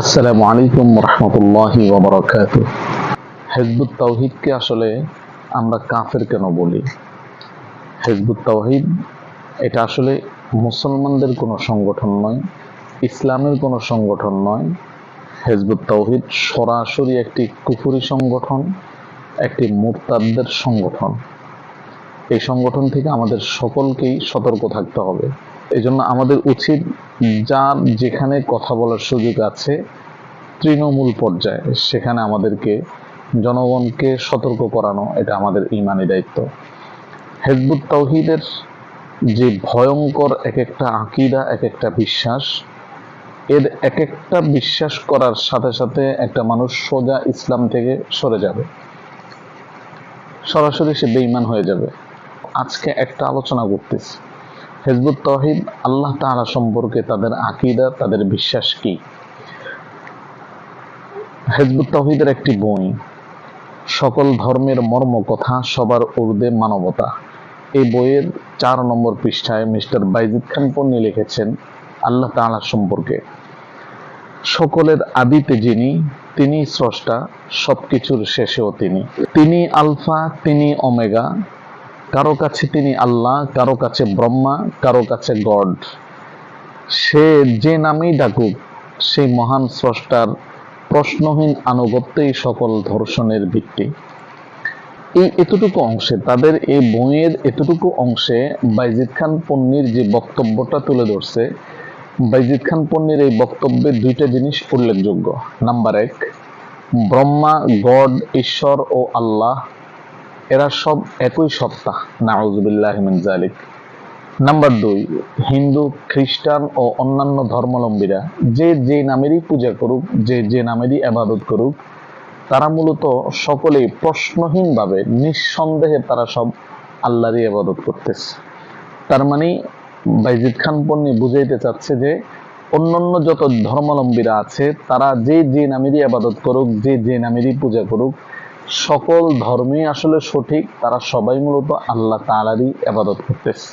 আসসালামু আলাইকুম রহমতুল্লাহি ওয়া বারাকাতুহু। হিজবুত তাওহীদকে আসলে আমরা কাফের কেন বলি? হিজবুত তাওহীদ এটা আসলে মুসলমানদের কোনো সংগঠন নয়, ইসলামের কোনো সংগঠন নয়। হিজবুত তাওহীদ সরাসরি একটি কুফরি সংগঠন, একটি মুরতাদদের সংগঠন। এই সংগঠন থেকে আমাদের সকলকেই সতর্ক থাকতে হবে। এই জন্য আমাদের উচিত, যার যেখানে কথা বলার সুযোগ আছে তৃণমূল পর্যায়ে, সেখানে আমাদেরকে জনগণকে সতর্ক করানো এটা আমাদের ঈমানি দায়িত্ব। হিজবুত তাওহীদের যে ভয়ঙ্কর এক একটা আকীদা, এক একটা বিশ্বাস, এর এক একটা বিশ্বাস করার সাথে সাথে একটা মানুষ সোজা ইসলাম থেকে সরে যাবে, সরাসরি সে বেঈমান হয়ে যাবে। আজকে একটা আলোচনা করতেছি হিজবুত তাওহীদ আল্লাহ তাআলা সম্পর্কে তাদের আকীদা, তাদের বিশ্বাস কি। হিজবুত তাওহীদের একটি বই, সকল ধর্মের মর্ম কথা, সবার ঊর্ধ্বে মানবতা। এই বইয়ের 4 নম্বর পৃষ্ঠায় মিস্টার বাইজিদ খান পন্নী লিখেছেন আল্লাহ তাআলা সম্পর্কে, সকলের আদিতে যিনি, তিনি স্রষ্টা, সবকিছুর শেষেও তিনি। তিনি আলফা, তিনি ওমেগা। কারো কাছে তিনি আল্লাহ, কারো কাছে ব্রহ্মা, কারো কাছে গড। সে যে নামেই ডাকুক, সেই মহান স্রষ্টার প্রশ্নহীন আনুগত্যই সকল ধর্ষণের ভিত্তি। এই এতটুকু অংশে, তাদের এই বইয়ের এতটুকু অংশে বাইজিদ খান পন্নীর যে বক্তব্যটা তুলে ধরছে, বাইজিদ খান পন্নীর এই বক্তব্যে 2টা জিনিস উল্লেখযোগ্য। নাম্বার 1, ব্রহ্মা, গড, ঈশ্বর ও আল্লাহ এরা সব একই সত্তা, নাউযুবিল্লাহি মিন যালিক। নাম্বার 2, হিন্দু, খ্রিস্টান ও অন্যান্য ধর্মাবলম্বীরা যে যে নামেরই পূজা করুক, যে যে নামেরই ইবাদত করুক, তারা মূলত সকলেই প্রশ্নহীনভাবে, নিঃসন্দেহে তারা সব আল্লাহরই ইবাদত করতেছে। তার মানে বাইজিদ খান পন্নী বুঝাইতে চাচ্ছে যে অন্যান্য যত ধর্মাবলম্বীরা আছে, তারা যে যে নামেরই ইবাদত করুক, যে যে নামেরই পূজা করুক, সকল ধর্মই আসলে সঠিক, তারা সবাই মূলত আল্লাহ তাআলারই ইবাদত করতেছে।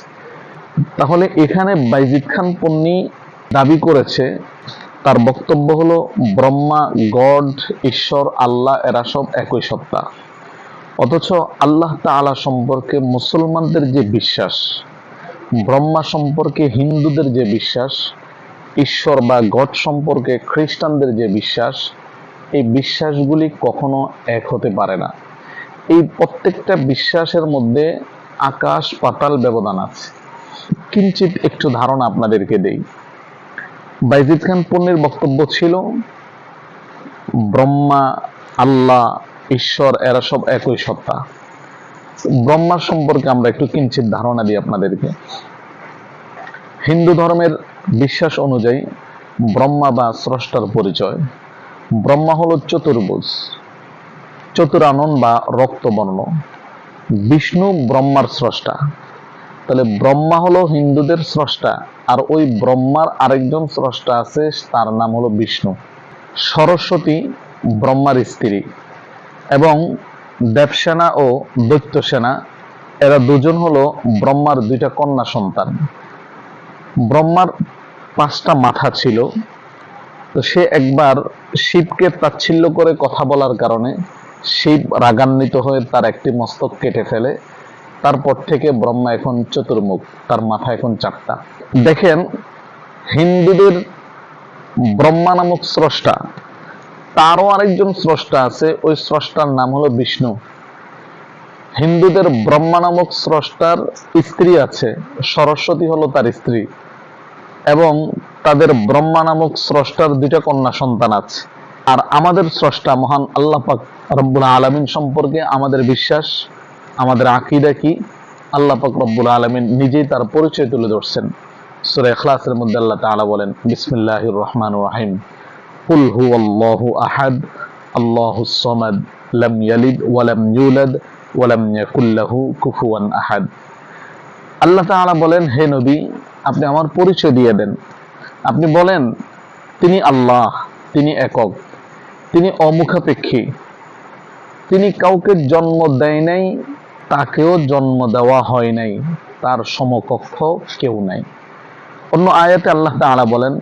তাহলে এখানে বাইজিদ খান পন্নী দাবি করেছে, তার বক্তব্য হলো ব্রহ্মা, গড, ঈশ্বর, আল্লাহ এরা সব একই সত্তা। অথচ আল্লাহ তাআলা সম্পর্কে মুসলমানদের যে বিশ্বাস, ব্রহ্মা সম্পর্কে হিন্দুদের যে বিশ্বাস, ঈশ্বর বা গড সম্পর্কে খ্রিস্টানদের যে বিশ্বাস, এই বিশ্বাসগুলি কখনো এক হতে পারে না। এই প্রত্যেকটা বিশ্বাসের মধ্যে আকাশ পাতাল ব্যবধান আছে। কিঞ্চিত একটু ধারণা আপনাদেরকে দেই। বাইজিদ খান পন্নীর বক্তব্য ছিল ব্রহ্মা, আল্লাহ, ঈশ্বর এরা সব একই সত্তা। ব্রহ্মার সম্পর্কে আমরা একটু কিঞ্চিত ধারণা দিই আপনাদেরকে। হিন্দু ধর্মের বিশ্বাস অনুযায়ী ব্রহ্মা বা স্রষ্টার পরিচয়, ব্রহ্মা হলো চতুর্ভুজ, চতুরানন বা রক্তবর্ণ। বিষ্ণু ব্রহ্মার স্রষ্টা। তাহলে ব্রহ্মা হলো হিন্দুদের স্রষ্টা, আর ওই ব্রহ্মার আরেকজন স্রষ্টা আছে, তার নাম হলো বিষ্ণু। সরস্বতী ব্রহ্মার স্ত্রী, এবং দেবসেনা ও দৈত্যসেনা এরা দুজন হলো ব্রহ্মার 2টা কন্যা সন্তান। ব্রহ্মার 5টা মাথা ছিল, তো সে একবার শিবকে তাচ্ছিল্য করে কথা বলার কারণে শিব রাগান্বিত হয়ে তার একটি মস্তক কেটে ফেলে। তারপর থেকে ব্রহ্মা এখন চতুর্মুখ, তার মাথা এখন 4টা। দেখেন, হিন্দুদের ব্রহ্মা নামক স্রষ্টা, তারও আরেকজন স্রষ্টা আছে, ওই স্রষ্টার নাম হলো বিষ্ণু। হিন্দুদের ব্রহ্মা নামক স্রষ্টার স্ত্রী আছে, সরস্বতী হলো তার স্ত্রী, এবং তাদের ব্রহ্মা নামক স্রষ্টার 2টা কন্যা সন্তান আছে। আর আমাদের স্রষ্টা মহান আল্লাহ পাক রব্বুল আলামিন সম্পর্কে আমাদের বিশ্বাস, আমাদের আকীদা কি? আল্লাহ পাক রব্বুল আলামিন নিজেই তার পরিচয় তুলে ধরছেন। সূরা ইখলাসের মধ্যে আল্লাহ তাআলা বলেন, বিসমিল্লাহির রহমানির রহিম, কুল হুয়াল্লাহু আহাদ, আল্লাহুস সামাদ, লাম ইয়ালিদ ওয়া লাম ইউলাদ ওয়া লাম ইয়াকুল লাহু কুফুয়ান আহাদ। আল্লাহ তাআলা বলেন, হে নবী, আপনি আমার পরিচয় দিয়ে দেন। আপনি বলেন, তিনি আল্লাহ, তিনি একক, তিনি অমুখাপেক্ষী, তিনি কাউকে জন্ম দেয় নাই, তাকেও জন্ম দেওয়া হয় নাই, তার সমকক্ষ কেউ নাই। অন্য আয়াতে আল্লাহ তাআলা বলেন,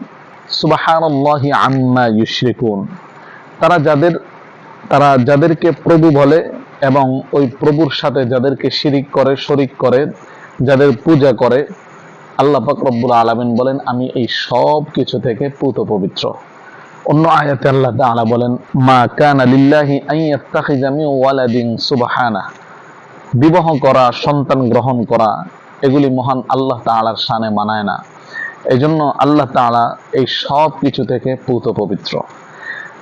সুবহানাল্লাহি আম্মা ইউশরিকুন। তারা যাদেরকে প্রভু বলে এবং ওই প্রভুর সাথে যাদেরকে শিরিক করে, শরিক করে, যাদের পূজা করে, আল্লাহ পাক রব্বুল আলামিন বলেন আমি এই সব কিছু থেকে পূত পবিত্র। অন্য আয়াতে আল্লাহ তাআলা বলেন মা কানা লিল্লাহি আন ইয়াত্তাখিযা মিন ওয়ালাদিন সুবহানাহু, বিবাহ করা, সন্তান গ্রহণ করা এগুলি মহান আল্লাহ তাআলার শানে মানায় না। এজন্য আল্লাহ তাআলা এই সব কিছু থেকে পূত পবিত্র।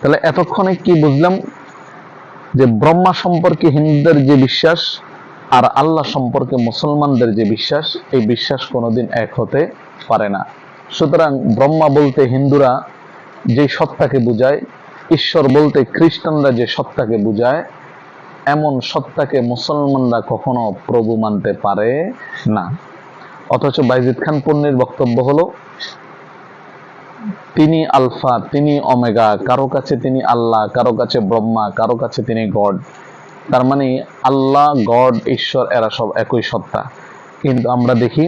তাহলে এতক্ষণে কি বুঝলাম? যে ব্রহ্মা সম্পর্কে হিন্দুদের যে বিশ্বাস আর আল্লাহ সম্পর্কে মুসলমানদের যে বিশ্বাস, এই বিশ্বাস কোনোদিন এক হতে পারে না। সুতরাং ব্রহ্মা বলতে হিন্দুরা যে সত্তাকে বুঝায়, ঈশ্বর বলতে খ্রিস্টানরা যে সত্তাকে বুঝায়, এমন সত্তাকে মুসলমানরা কখনো প্রভু মানতে পারে না। অথচ বাইজিদ খান পন্নীর বক্তব্য হলো তিনি আলফা, তিনি ওমেগা, কারো কাছে তিনি আল্লাহ, কারো কাছে ব্রহ্মা, কারো কাছে তিনি গড। তার মানে আল্লাহ, গড, ঈশ্বর এরা সব একই সত্তা। কিন্তু আমরা দেখি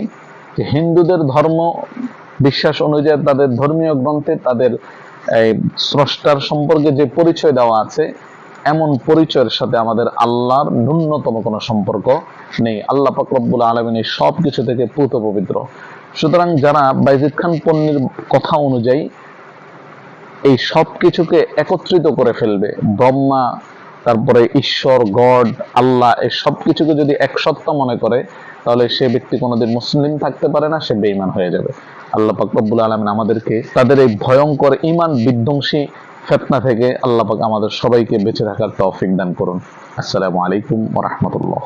যে হিন্দুদের ধর্ম বিশ্বাস অনুযায়ী তাদের ধর্মীয় গ্রন্থে তাদের এই স্রষ্টার সম্পর্কে যে পরিচয় দেওয়া আছে, এমন পরিচয়ের সাথে আমাদের আল্লাহর ন্যূনতম কোনো সম্পর্ক নেই। আল্লাহ পাক রব্বুল আলামিন এই সব কিছু থেকে পূত পবিত্র। সুতরাং যারা বাইজিদ খান পন্নীর কথা অনুযায়ী এই সব কিছুকে একত্রিত করে ফেলবে, ব্রহ্মা, তারপরে ঈশ্বর, গড, আল্লাহ, এই সব কিছুকে যদি এক সত্তা মনে করে, তাহলে সে ব্যক্তি কোনোদিন মুসলিম থাকতে পারে না, সে বেঈমান হয়ে যাবে। আল্লাহ পাক রব্বুল আলামিন আমাদেরকে তাদের এই ভয়ঙ্কর ঈমান বিধ্বংসী ফিতনা থেকে আল্লাহ পাক আমাদের সবাইকে বেঁচে থাকার তৌফিক দান করুন। আসসালামু আলাইকুম ওয়া রাহমাতুল্লাহ।